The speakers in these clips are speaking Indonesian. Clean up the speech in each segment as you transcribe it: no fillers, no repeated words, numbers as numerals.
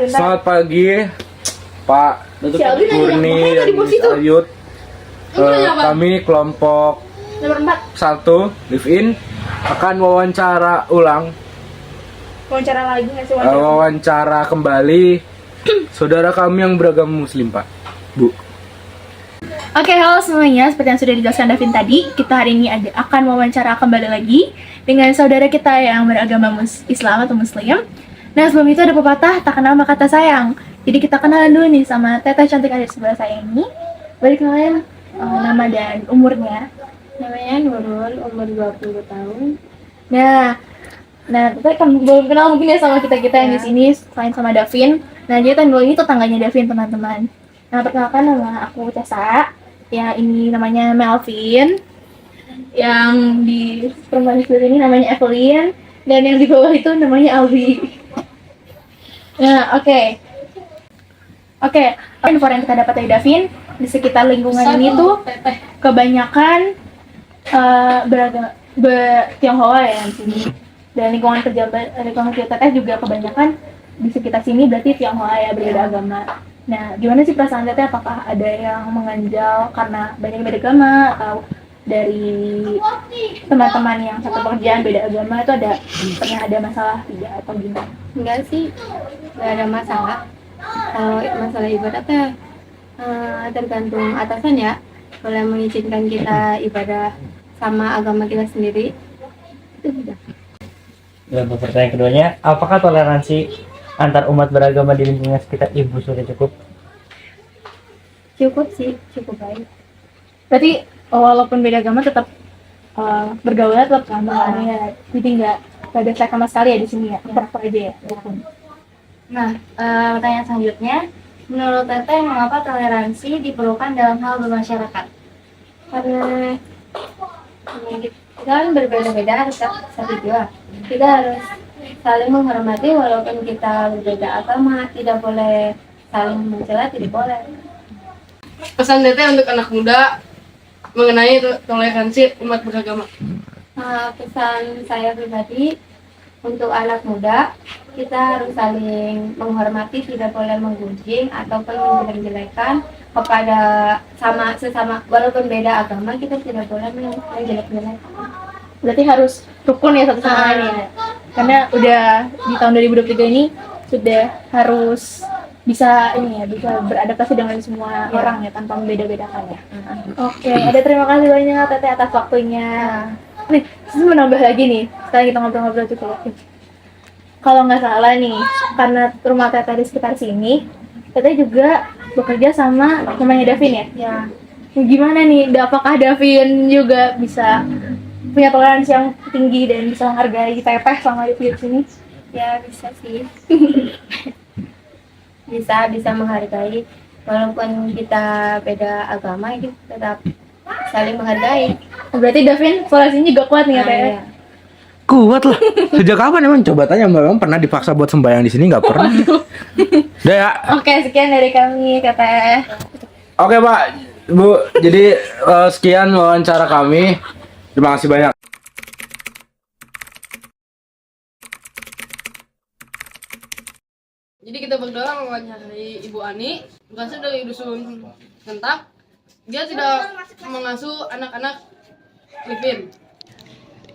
Selamat pagi, Pak Kurni dan Miss Ayut. Kami kelompok nomor 1 live in akan wawancara ulang. Wawancara lagi nggak sih? Wawancara kembali saudara kami yang beragama Muslim, Pak, Bu. Oke, halo semuanya. Seperti yang sudah dijelaskan Davin tadi, kita hari ini akan wawancara kembali lagi dengan saudara kita yang beragama Islam atau Muslim. Nah, sebelum itu ada pepatah, tak kenal maka tak sayang. Jadi kita kenalan dulu nih sama Teteh cantik ada di sebelah saya ini. Boleh kenalin nama dan umurnya. Namanya Nurul, umur 20 tahun. Nah, Teteh kan belum kenal mungkin ya sama kita-kita yang di sini selain sama Davin. Nah, jadi Nurul ini tetangganya Davin, teman-teman. Nah, perkenalkan nama aku Tessa. Ya, ini namanya Melvin. Yang di perempuan di sebelah ini namanya Evelyn. Dan yang di bawah itu namanya Albi. Nah, oke, info yang kita dapat dari Davin di sekitar lingkungan ini tuh kebanyakan beragama Tionghoa ya di sini. Dan lingkungan kerja Teteh juga kebanyakan di sekitar sini berarti Tionghoa ya, berbeda agama. Nah, gimana sih perasaan Teteh? Apakah ada yang mengganjal karena banyak beda agama, atau dari teman-teman yang satu pekerjaan beda agama itu pernah ada masalah tidak atau gimana? Enggak sih, enggak ada masalah. Kalau masalah ibadah teh tergantung atasan ya. Boleh mengizinkan kita ibadah sama agama kita sendiri. Itu sudah. Dan pertanyaan keduanya, apakah toleransi antar umat beragama di lingkungan sekitar Ibu sudah cukup? Cukup sih, cukup baik. Berarti walaupun beda agama tetap bergaul tetap sama ya. Jadi nggak ada sama sekali ya di sini ya. Tetap aja ya. Nah, pertanyaan selanjutnya, menurut Teteh mengapa toleransi diperlukan dalam hal bermasyarakat? Karena kita kan berbeda-beda harus satu jua. Kita harus saling menghormati walaupun kita berbeda agama, tidak boleh saling mencela, tidak boleh. Pesan Teteh untuk anak muda mengenai toleransi umat beragama. Pesan saya pribadi untuk anak muda, kita harus saling menghormati, tidak boleh menggunjing ataupun menjelek-jelekan kepada sesama walaupun beda agama, kita tidak boleh menjelek-jelekan. Berarti harus rukun ya satu sama lain ya. Karena udah di tahun 2023 ini sudah harus bisa bisa beradaptasi dengan semua orang ya tanpa membeda-bedakan ya. Oke, ada terima kasih banyak Teteh atas waktunya. Nih, saya menambah lagi nih, setelah kita ngobrol-ngobrol cukup. Kalau nggak salah nih, karena rumah Teteh di sekitar sini, Teteh juga bekerja sama namanya Davin ya? Ya. Gimana nih, apakah Davin juga bisa punya toleransi yang tinggi dan bisa menghargai Teteh selama di sini? Ya, bisa sih. bisa menghargai walaupun kita beda agama, kita tetap saling menghargai. Berarti Davin toleransinya juga kuat nih ya Teh? Iya. Kuat lah. Sejak kapan emang? Coba tanya Mbak, emang pernah dipaksa buat sembahyang di sini? Nggak pernah. Udah ya. Oke, sekian dari kami Teteh. Oke, Pak, Bu. Jadi sekian wawancara kami. Terima kasih banyak. Jadi kita berdua mewawancarai Ibu Ani, berasal dari dusun Kentak. Dia tidak mengasuh anak-anak Livin.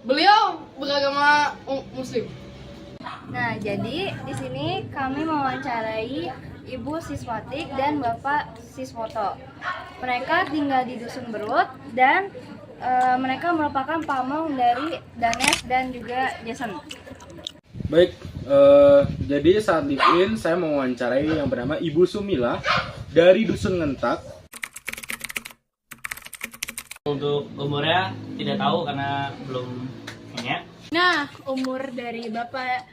Beliau beragama Muslim. Nah, jadi di sini kami mewawancarai Ibu Siswatik dan Bapak Siswoto. Mereka tinggal di Dusun Berut dan mereka merupakan pamong dari Danes dan juga Jason. Baik, jadi saat live-in saya mewawancarai yang bernama Ibu Sumila dari Dusun Ngentak. Untuk umurnya tidak tahu karena belum punya. Nah, umur dari Bapak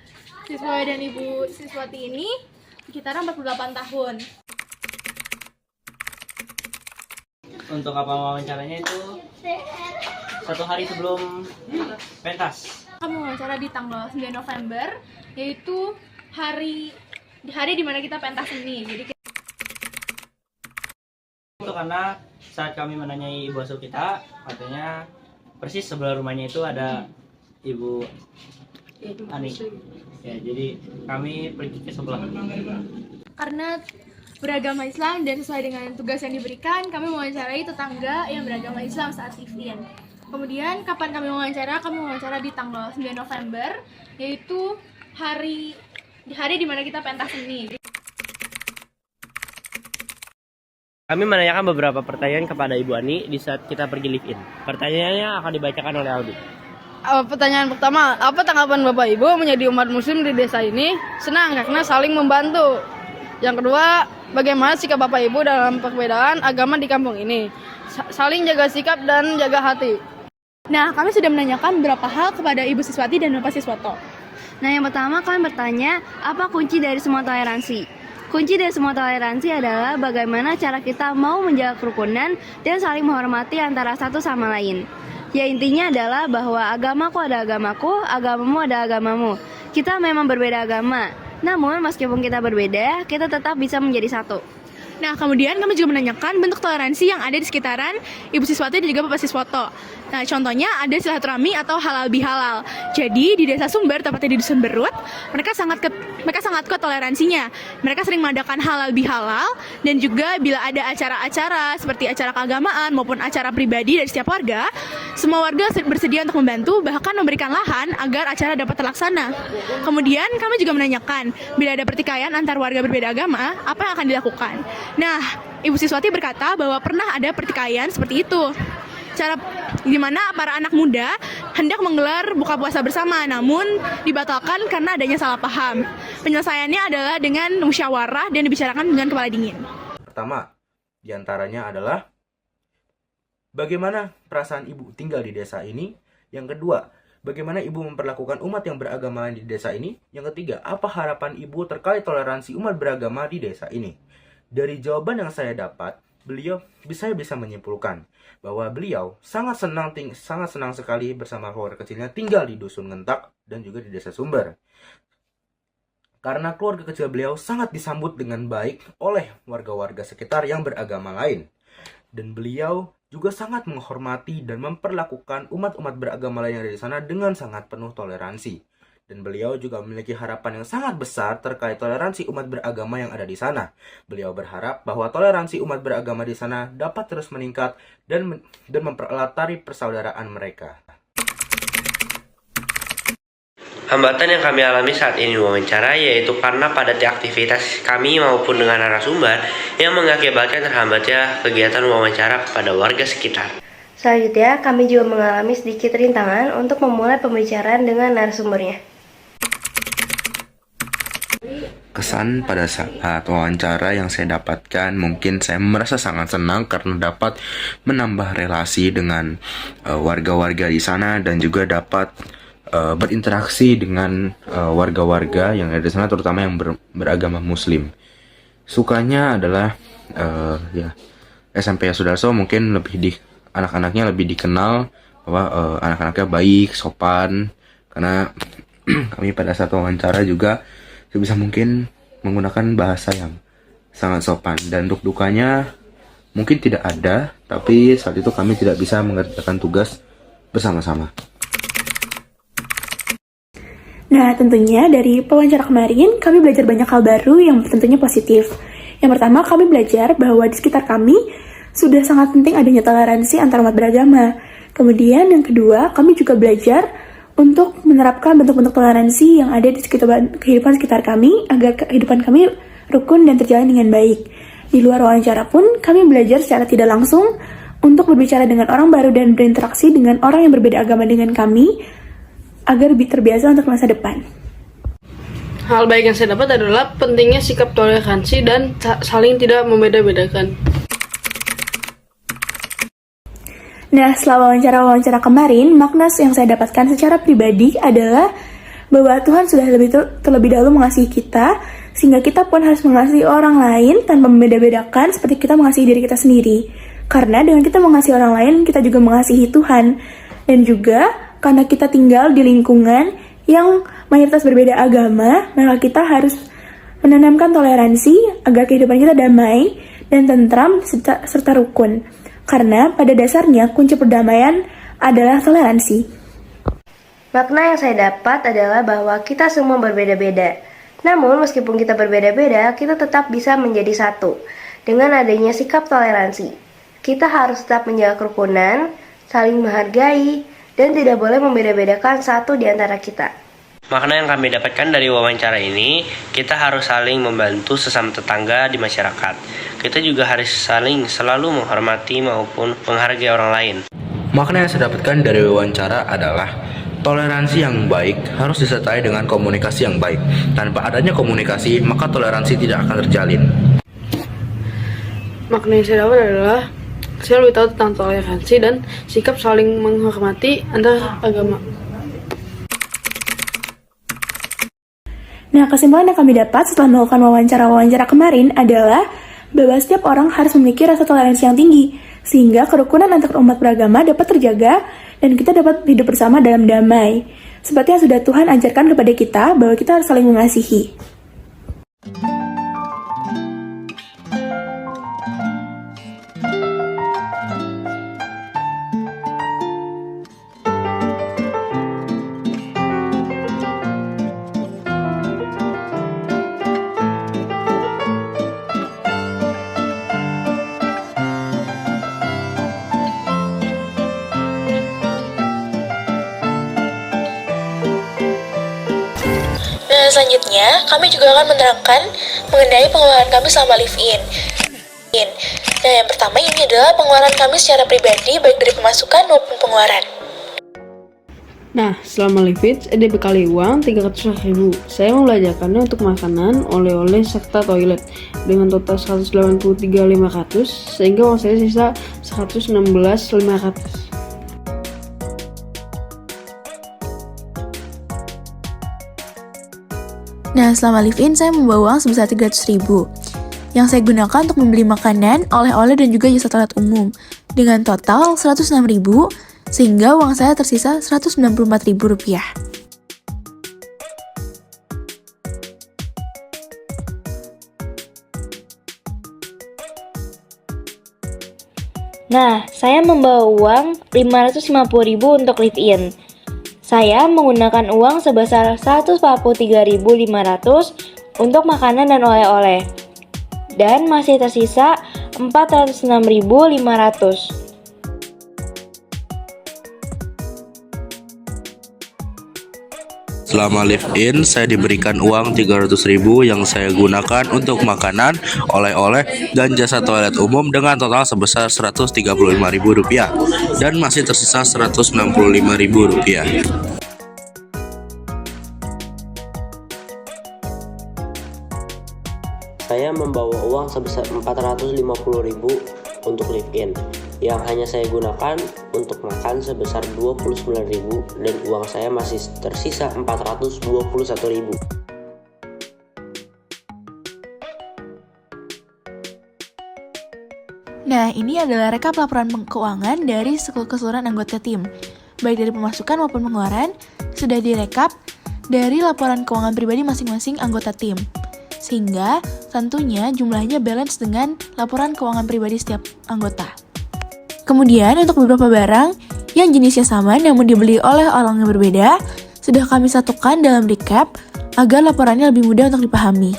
Siswa dan Ibu Siswati ini sekitaran 48 tahun. Untuk apa wawancaranya itu 1 hari sebelum pentas. Kami wawancara di tanggal 9 November, yaitu hari di mana kita pentas ini. Jadi Itu karena saat kami menanyai ibu asuh kita, katanya persis sebelah rumahnya itu ada Ibu Ani. Ya, jadi kami pergi ke sebelah. Karena beragama Islam dan sesuai dengan tugas yang diberikan, kami mewawancarai tetangga yang beragama Islam saat live-in. Kemudian kapan kami wawancara? Kami wawancara di tanggal 9 November, yaitu hari di mana kita pentas seni. Kami menanyakan beberapa pertanyaan kepada Ibu Ani di saat kita pergi live-in. Pertanyaannya akan dibacakan oleh Aldi. Pertanyaan pertama, apa tanggapan Bapak Ibu menjadi umat muslim di desa ini? Senang karena saling membantu. Yang kedua, bagaimana sikap Bapak Ibu dalam perbedaan agama di kampung ini? Saling jaga sikap dan jaga hati. Nah, kami sudah menanyakan beberapa hal kepada Ibu Siswati dan Bapak Siswoto. Nah, yang pertama kami bertanya, apa kunci dari semua toleransi? Kunci dari semua toleransi adalah bagaimana cara kita mau menjaga kerukunan dan saling menghormati antara satu sama lain. Ya, intinya adalah bahwa agamaku ada agamaku, agamamu ada agamamu. Kita memang berbeda agama, namun meskipun kita berbeda, kita tetap bisa menjadi satu. Nah, kemudian kami juga menanyakan bentuk toleransi yang ada di sekitaran Ibu Siswati dan juga Bapak Siswoto. Nah, contohnya ada silaturahmi atau halal bihalal. Jadi di Desa Sumber, tepatnya di Dusun Berut, mereka sangat kuat toleransinya. Mereka sering mengadakan halal bihalal, dan juga bila ada acara-acara seperti acara keagamaan maupun acara pribadi dari setiap warga, semua warga bersedia untuk membantu, bahkan memberikan lahan agar acara dapat terlaksana. Kemudian kami juga menanyakan, bila ada pertikaian antar warga berbeda agama, apa yang akan dilakukan? Nah, Ibu Siswati berkata bahwa pernah ada pertikaian seperti itu. Cara di mana para anak muda hendak menggelar buka puasa bersama, namun dibatalkan karena adanya salah paham. Penyelesaiannya adalah dengan musyawarah dan dibicarakan dengan kepala dingin. Pertama, diantaranya adalah bagaimana perasaan ibu tinggal di desa ini. Yang kedua, bagaimana ibu memperlakukan umat yang beragama lain di desa ini. Yang ketiga, apa harapan ibu terkait toleransi umat beragama di desa ini. Dari jawaban yang saya dapat, saya bisa menyimpulkan bahwa beliau sangat senang sekali bersama keluarga kecilnya tinggal di Dusun Ngentak dan juga di Desa Sumber. Karena keluarga kecil beliau sangat disambut dengan baik oleh warga-warga sekitar yang beragama lain. Dan beliau juga sangat menghormati dan memperlakukan umat-umat beragama lain yang ada di sana dengan sangat penuh toleransi. Dan beliau juga memiliki harapan yang sangat besar terkait toleransi umat beragama yang ada di sana. Beliau berharap bahwa toleransi umat beragama di sana dapat terus meningkat dan mempererat tali persaudaraan mereka. Hambatan yang kami alami saat ini wawancara yaitu karena padatnya aktivitas kami maupun dengan narasumber yang mengakibatkan terhambatnya kegiatan wawancara kepada warga sekitar. Selanjutnya, kami juga mengalami sedikit rintangan untuk memulai pembicaraan dengan narasumbernya. Kesan pada saat wawancara yang saya dapatkan, mungkin saya merasa sangat senang karena dapat menambah relasi dengan warga-warga di sana dan juga dapat berinteraksi dengan warga-warga yang ada di sana, terutama yang beragama Muslim. Sukanya adalah SMP Sudarso mungkin anak-anaknya lebih dikenal bahwa anak-anaknya baik, sopan, karena kami pada saat wawancara juga sebisa mungkin menggunakan bahasa yang sangat sopan. Dan untuk dukanya mungkin tidak ada, tapi saat itu kami tidak bisa mengerjakan tugas bersama-sama. Nah, tentunya dari wawancara kemarin kami belajar banyak hal baru yang tentunya positif. Yang pertama, kami belajar bahwa di sekitar kami sudah sangat penting adanya toleransi antar umat beragama. Kemudian yang kedua, kami juga belajar untuk menerapkan bentuk-bentuk toleransi yang ada di kehidupan sekitar kami agar kehidupan kami rukun dan terjalin dengan baik. Di luar wawancara pun kami belajar secara tidak langsung untuk berbicara dengan orang baru dan berinteraksi dengan orang yang berbeda agama dengan kami agar lebih terbiasa untuk masa depan. Hal baik yang saya dapat adalah pentingnya sikap toleransi dan saling tidak membeda-bedakan. Nah, setelah wawancara kemarin, makna yang saya dapatkan secara pribadi adalah bahwa Tuhan sudah terlebih dahulu mengasihi kita, sehingga kita pun harus mengasihi orang lain tanpa membeda-bedakan seperti kita mengasihi diri kita sendiri. Karena dengan kita mengasihi orang lain, kita juga mengasihi Tuhan. Dan juga karena kita tinggal di lingkungan yang mayoritas berbeda agama, maka kita harus menanamkan toleransi agar kehidupan kita damai dan tentram serta rukun. Karena pada dasarnya kunci perdamaian adalah toleransi. Makna yang saya dapat adalah bahwa kita semua berbeda-beda. Namun, meskipun kita berbeda-beda, kita tetap bisa menjadi satu. Dengan adanya sikap toleransi, kita harus tetap menjaga kerukunan, saling menghargai, dan tidak boleh membeda-bedakan satu di antara kita. Makna yang kami dapatkan dari wawancara ini, kita harus saling membantu sesama tetangga di masyarakat. Kita juga harus saling selalu menghormati maupun menghargai orang lain. Makna yang saya dapatkan dari wawancara adalah toleransi yang baik harus disertai dengan komunikasi yang baik. Tanpa adanya komunikasi, maka toleransi tidak akan terjalin. Makna yang saya dapat adalah saya lebih tahu tentang toleransi dan sikap saling menghormati antar agama. Nah, kesimpulan yang kami dapat setelah melakukan wawancara-wawancara kemarin adalah bahwa setiap orang harus memiliki rasa toleransi yang tinggi, sehingga kerukunan antar umat beragama dapat terjaga dan kita dapat hidup bersama dalam damai. Seperti yang sudah Tuhan ajarkan kepada kita bahwa kita harus saling mengasihi. Nah, selanjutnya, kami juga akan menerangkan mengenai pengeluaran kami selama live-in. Nah, yang pertama ini adalah pengeluaran kami secara pribadi, baik dari pemasukan maupun pengeluaran. Nah, selama live-in, ada bekali uang 300.000. Saya membelanjakannya untuk makanan, oleh-oleh, serta toilet dengan total 183.500, sehingga uang saya sisa 116.500. Nah, selama live-in, saya membawa uang sebesar 300.000 yang saya gunakan untuk membeli makanan, oleh-oleh, dan juga jasa toilet umum dengan total 106.000, sehingga uang saya tersisa Rp194.000. Nah, saya membawa uang 550.000 untuk live-in. Saya menggunakan uang sebesar 143.500 untuk makanan dan oleh-oleh. Dan masih tersisa 406.500. Selama live-in, saya diberikan uang 300.000 yang saya gunakan untuk makanan, oleh-oleh, dan jasa toilet umum dengan total sebesar Rp135.000 dan masih tersisa Rp165.000. Saya membawa uang sebesar 450.000 untuk live-in yang hanya saya gunakan untuk makan sebesar 29.000 dan uang saya masih tersisa 421.000. Nah, ini adalah rekap laporan keuangan dari keseluruhan anggota tim. Baik dari pemasukan maupun pengeluaran, sudah direkap dari laporan keuangan pribadi masing-masing anggota tim. Sehingga tentunya jumlahnya balance dengan laporan keuangan pribadi setiap anggota. Kemudian untuk beberapa barang yang jenisnya sama namun dibeli oleh orang yang berbeda, sudah kami satukan dalam recap agar laporannya lebih mudah untuk dipahami.